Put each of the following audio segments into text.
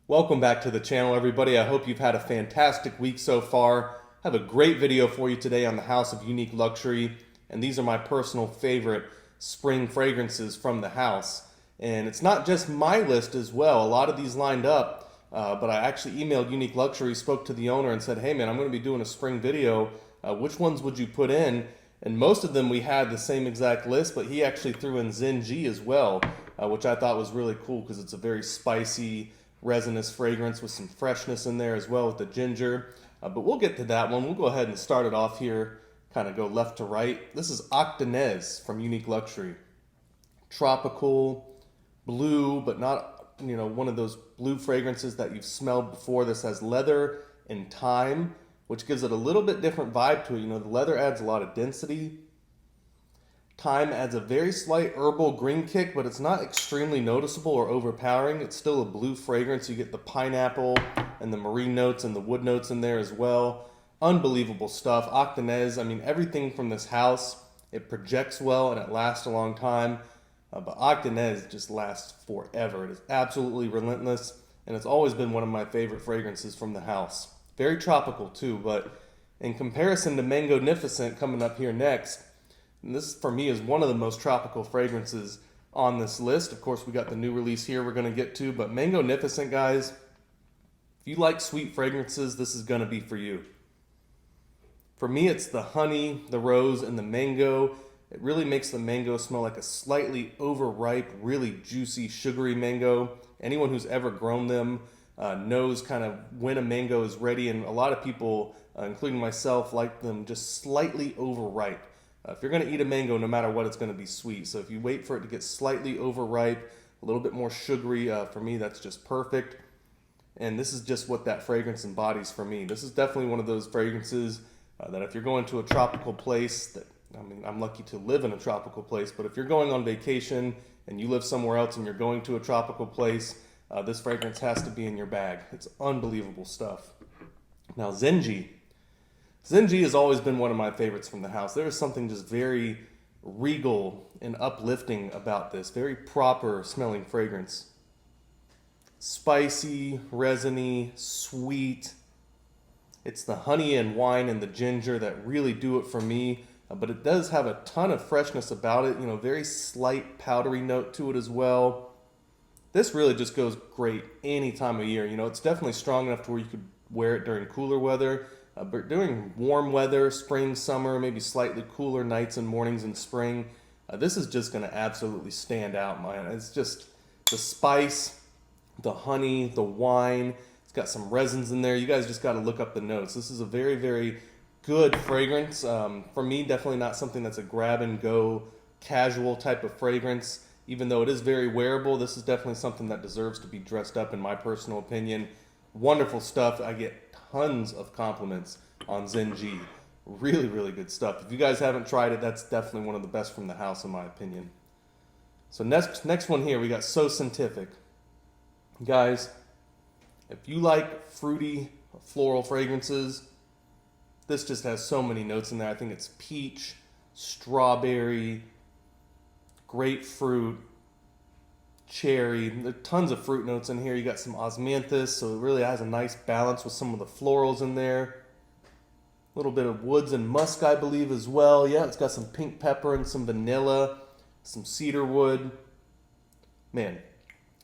Welcome back to the channel, everybody. I hope you've had a fantastic week so far. I have a great video for you today on the house of Uniquee.Luxury, and these are my personal favorite spring fragrances from the house. And it's not just my list as well. A lot of these lined up, but I actually emailed Uniquee.Luxury, spoke to the owner and said, hey man, I'm going to be doing a spring video. Which ones would you put in? And most of them we had the same exact list, but he actually threw in ZENGI as well, which I thought was really cool because it's a very spicy, resinous fragrance with some freshness in there as well with the ginger. But we'll get to that one. We'll go ahead and start it off here, kind of go left to right. This is Akdeniz from Uniquee.Luxury. Tropical, blue, but not, one of those blue fragrances that you've smelled before. This has leather and thyme, which gives it a little bit different vibe to it. The leather adds a lot of density. Thyme adds a very slight herbal green kick, but it's not extremely noticeable or overpowering. It's still a blue fragrance. You get the pineapple and the marine notes and the wood notes in there as well. Unbelievable stuff. Akdeniz, everything from this house, it projects well and it lasts a long time. But Akdeniz just lasts forever. It is absolutely relentless, and it's always been one of my favorite fragrances from the house. Very tropical too, but in comparison to Mangonifiscent coming up here next, and this, for me, is one of the most tropical fragrances on this list. Of course, we got the new release here we're going to get to, but Mangonifiscent, guys, if you like sweet fragrances, this is going to be for you. For me, it's the honey, the rose, and the mango. It really makes the mango smell like a slightly overripe, really juicy, sugary mango. Anyone who's ever grown them knows kind of when a mango is ready, and a lot of people, including myself, like them just slightly overripe. If you're going to eat a mango, no matter what, it's going to be sweet. So if you wait for it to get slightly overripe, a little bit more sugary, for me, that's just perfect. And this is just what that fragrance embodies for me. This is definitely one of those fragrances that if you're going to a tropical place, I'm lucky to live in a tropical place, but if you're going on vacation and you live somewhere else and you're going to a tropical place, this fragrance has to be in your bag. It's unbelievable stuff. Now, ZENGI. ZENGI has always been one of my favorites from the house. There is something just very regal and uplifting about this. Very proper smelling fragrance. Spicy, resiny, sweet. It's the honey and wine and the ginger that really do it for me. But it does have a ton of freshness about it. Very slight powdery note to it as well. This really just goes great any time of year. It's definitely strong enough to where you could wear it during cooler weather. But during warm weather, spring, summer, maybe slightly cooler nights and mornings in spring, this is just going to absolutely stand out, man. It's just the spice, the honey, the wine. It's got some resins in there. You guys just got to look up the notes. This is a very, very good fragrance. For me, definitely not something that's a grab and go casual type of fragrance. Even though it is very wearable, this is definitely something that deserves to be dressed up, in my personal opinion. Wonderful stuff. I get tons of compliments on ZENGI. Really, really good stuff. If you guys haven't tried it, that's definitely one of the best from the house, in my opinion. So next one here, we got SoScentific. Guys, if you like fruity, floral fragrances, this just has so many notes in there. I think it's peach, strawberry, grapefruit, cherry. There are tons of fruit notes in here. You got some osmanthus, so it really has a nice balance with some of the florals in there. A little bit of woods and musk, I believe, as well. Yeah, it's got some pink pepper and some vanilla, some cedar wood. Man,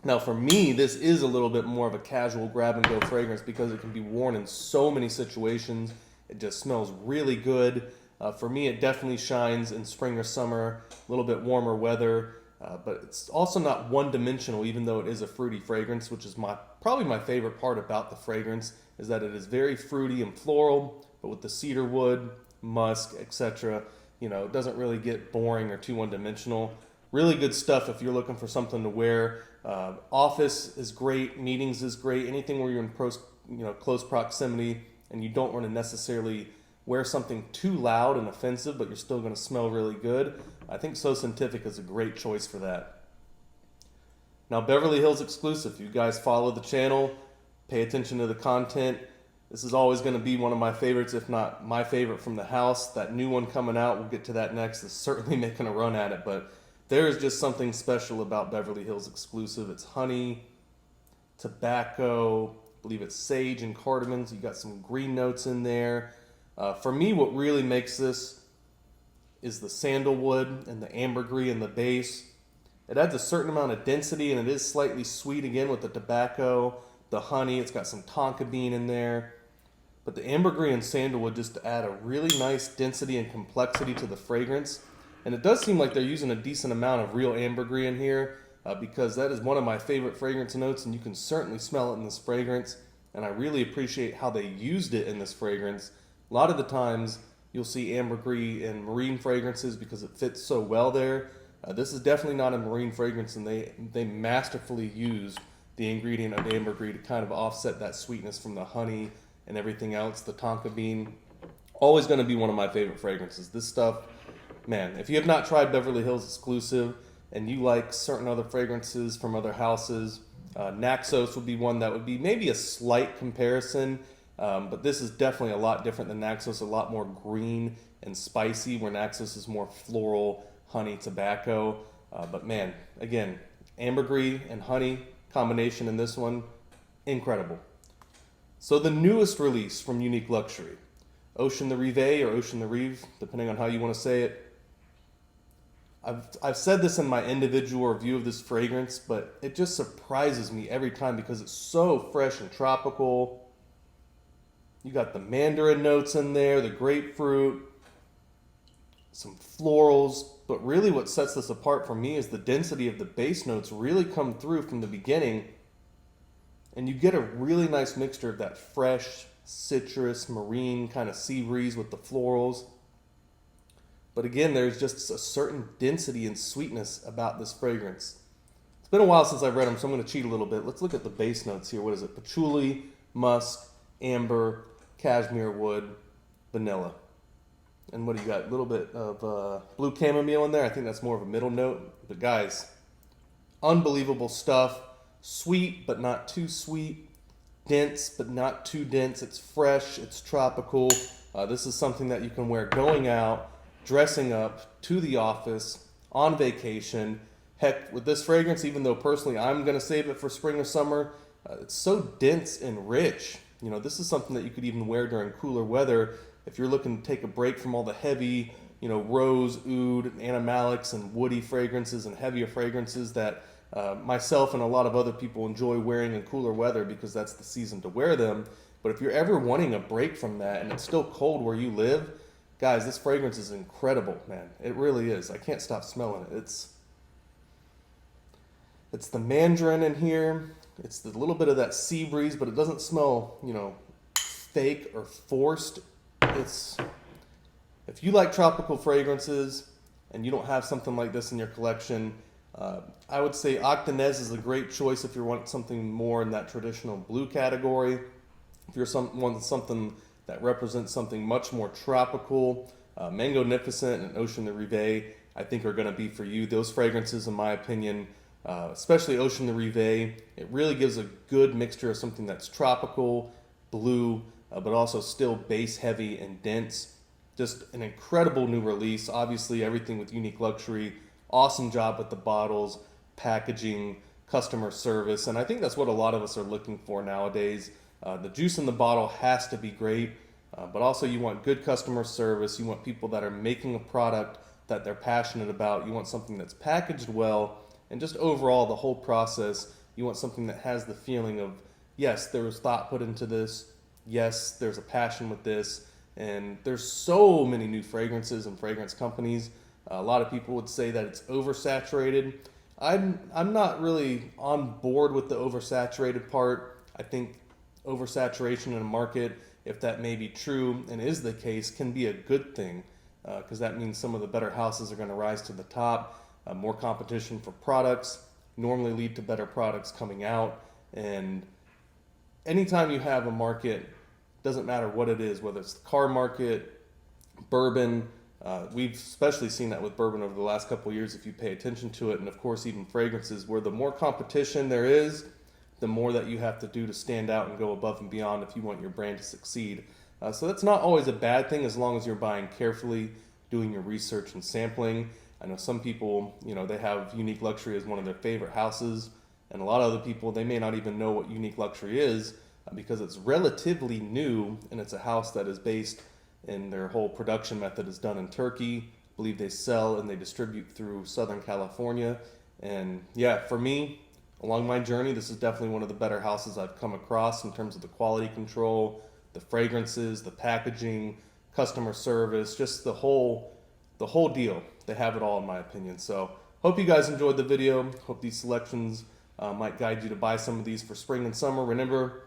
now for me, this is a little bit more of a casual grab-and-go fragrance because it can be worn in so many situations. It just smells really good. For me, it definitely shines in spring or summer, a little bit warmer weather. But it's also not one-dimensional, even though it is a fruity fragrance, which is probably my favorite part about the fragrance, is that it is very fruity and floral, but with the cedar wood, musk, etc., it doesn't really get boring or too one-dimensional. Really good stuff if you're looking for something to wear. Office is great, meetings is great, anything where you're in close proximity and you don't want to necessarily wear something too loud and offensive, but you're still going to smell really good. I think SoScentific is a great choice for that. Now, Beverly Hills exclusive. You guys follow the channel, pay attention to the content. This is always going to be one of my favorites, if not my favorite from the house. That new one coming out, we'll get to that next, is certainly making a run at it, but there is just something special about Beverly Hills exclusive. It's honey, tobacco, I believe it's sage and cardamom. So you got some green notes in there. For me, what really makes this is the sandalwood and the ambergris in the base. It adds a certain amount of density, and it is slightly sweet again with the tobacco, the honey. It's got some tonka bean in there. But the ambergris and sandalwood just add a really nice density and complexity to the fragrance. And it does seem like they're using a decent amount of real ambergris in here, because that is one of my favorite fragrance notes, and you can certainly smell it in this fragrance. And I really appreciate how they used it in this fragrance. A lot of the times you'll see ambergris in marine fragrances because it fits so well there. This is definitely not a marine fragrance, and they masterfully used the ingredient of ambergris to kind of offset that sweetness from the honey and everything else. The tonka bean, always going to be one of my favorite fragrances. This stuff, man, if you have not tried Beverly Hills exclusive and you like certain other fragrances from other houses, Naxos would be one that would be maybe a slight comparison, but this is definitely a lot different than Naxos, a lot more green and spicy, where Naxos is more floral, honey, tobacco. But man, again, ambergris and honey combination in this one, incredible. So the newest release from Uniquee.Luxury, Ocean the Rive or Ocean the Rive, depending on how you want to say it. I've said this in my individual review of this fragrance, but it just surprises me every time because it's so fresh and tropical. You got the mandarin notes in there, the grapefruit, some florals, but really what sets this apart for me is the density of the base notes really come through from the beginning, and you get a really nice mixture of that fresh, citrus, marine kind of sea breeze with the florals. But again, there's just a certain density and sweetness about this fragrance. It's been a while since I've read them, so I'm going to cheat a little bit. Let's look at the base notes here. What is it? Patchouli, musk, amber, cashmere wood, vanilla. And what do you got? A little bit of blue chamomile in there. I think that's more of a middle note. But guys, unbelievable stuff. Sweet, but not too sweet. Dense, but not too dense. It's fresh. It's tropical. This is something that you can wear going out, dressing up, to the office, on vacation. Heck, with this fragrance, even though personally I'm going to save it for spring or summer, it's so dense and rich. You know, this is something that you could even wear during cooler weather if you're looking to take a break from all the heavy, rose, oud, animalics, and woody fragrances and heavier fragrances that myself and a lot of other people enjoy wearing in cooler weather because that's the season to wear them. But if you're ever wanting a break from that and it's still cold where you live, guys, this fragrance is incredible, man. It really is. I can't stop smelling it. It's the mandarin in here. It's the little bit of that sea breeze, but it doesn't smell, fake or forced. If you like tropical fragrances and you don't have something like this in your collection, I would say Akdeniz is a great choice if you want something more in that traditional blue category. If you're something that represents something much more tropical, Mangonifiscent and Ocean the Rive, I think are going to be for you. Those fragrances, in my opinion, especially Ocean the Rive, it really gives a good mixture of something that's tropical, blue, but also still base heavy and dense. Just an incredible new release. Obviously, everything with Uniquee.Luxury. Awesome job with the bottles, packaging, customer service, and I think that's what a lot of us are looking for nowadays. The juice in the bottle has to be great, but also you want good customer service. You want people that are making a product that they're passionate about. You want something that's packaged well, and just overall the whole process, you want something that has the feeling of, yes, there was thought put into this. Yes, there's a passion with this, and there's so many new fragrances and fragrance companies. A lot of people would say that it's oversaturated. I'm not really on board with the oversaturated part. I think oversaturation in a market, if that may be true and is the case, can be a good thing, because that means some of the better houses are going to rise to the top. More competition for products normally lead to better products coming out, and anytime you have a market, doesn't matter what it is, whether it's the car market, bourbon, we've especially seen that with bourbon over the last couple of years if you pay attention to it, and of course even fragrances, where the more competition there is, the more that you have to do to stand out and go above and beyond if you want your brand to succeed. So that's not always a bad thing as long as you're buying carefully, doing your research and sampling. I know some people, they have Uniquee.Luxury as one of their favorite houses, And a lot of other people, they may not even know what Unique.Luxury is because it's relatively new, and it's a house that is based in their whole production method is done in Turkey. I believe they sell and they distribute through Southern California. And yeah, for me, along my journey, this is definitely one of the better houses I've come across in terms of the quality control, the fragrances, the packaging, customer service, just the whole deal. They have it all, in my opinion. So hope you guys enjoyed the video. Hope these selections might guide you to buy some of these for spring and summer. Remember,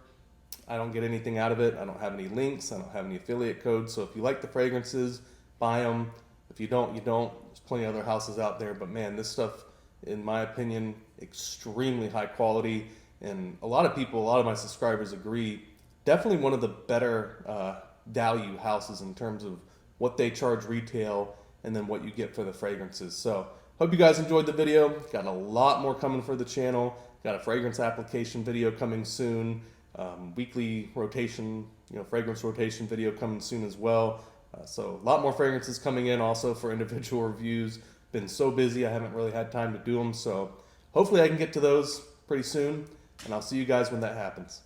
I don't get anything out of it. I don't have any links. I don't have any affiliate codes. So if you like the fragrances, buy them. If you don't, you don't. There's plenty of other houses out there. But man, this stuff, in my opinion, extremely high quality. And a lot of people, a lot of my subscribers agree, definitely one of the better value houses in terms of what they charge retail and then what you get for the fragrances. So hope you guys enjoyed the video. Got a lot more coming for the channel. Got a fragrance application video coming soon. Weekly rotation, fragrance rotation video coming soon as well. So a lot more fragrances coming in also for individual reviews. Been so busy, I haven't really had time to do them. So hopefully I can get to those pretty soon. And I'll see you guys when that happens.